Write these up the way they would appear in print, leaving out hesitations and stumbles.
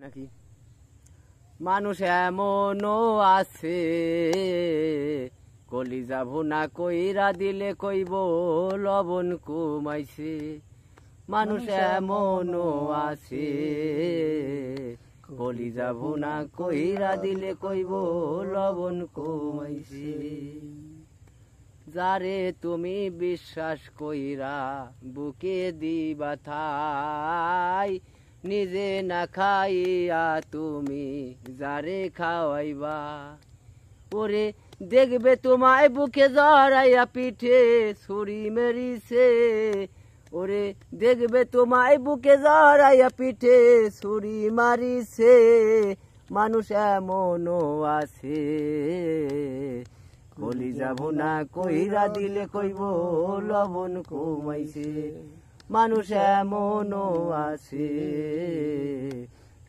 নাকি মানুষ এমনও আছে কলিজা ভুনা কইরা দিলে কইব লবণ কমাইছে। মানুষ এমনও আছে কলিজা ভুনা কইরা দিলে কইব লবণ কমাইছে। যারে তুমি বিশ্বাস কইরা বুকে দিবা থাই, নিজে না খাইয়া তুমি যারে খাওয়াইবা। ওরে দেখবে তোমায় বুকে জড়াইয়া পিঠে ছুরি মেরিছে। ওরে দেখবে তোমায় বুকে জড়াইয়া পিঠে ছুরি মারিছে। মানুষ এমনও আছে কলিজা ভুনা কইরা দিলে কইব লবণ কমাইছে। মানুষ এমনও আছে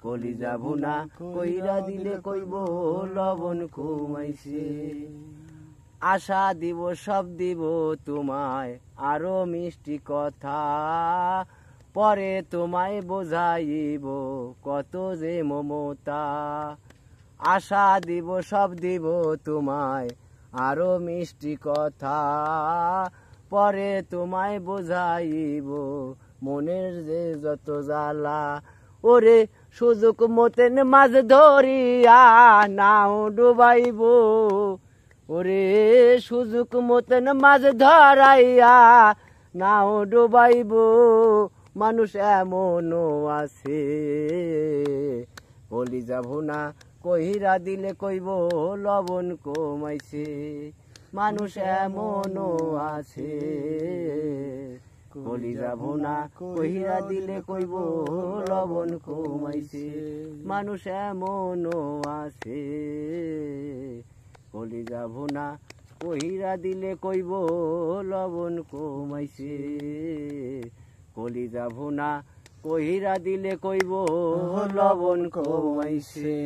কলিজা ভুনা কইরা দিলে কইব লবণ কমাইছে। আশা দিব সব দিব তোমায় আরো মিষ্টি কথা, পরে তোমায় বোঝাইব কত যে মমতা। আশা দিব সব দিব তোমায় আরো মিষ্টি কথা, পরে তোমায় বোঝাইব মনের যে যত জ্বালা। ওরে সুযোগ মতেন মাছ ধরিয়া নাও ডুবাইব। ওরে সুযোগ মতেন মাছ ধরাইয়া নাও ডুবাইব। মানুষ এমনও আছে কলিজা ভুনা কইরা দিলে কইব লবণ কমাইছে। মানুষ এমনও আছে কলিজা ভুনা কইরা দিলে কইব লবণ কমাইছে। মানুষ এমনও আছে কলিজা ভুনা কইরা দিলে কইব লবণ কমাইছে। কলিজা ভুনা কইরা দিলে কইব লবণ কমাইছে।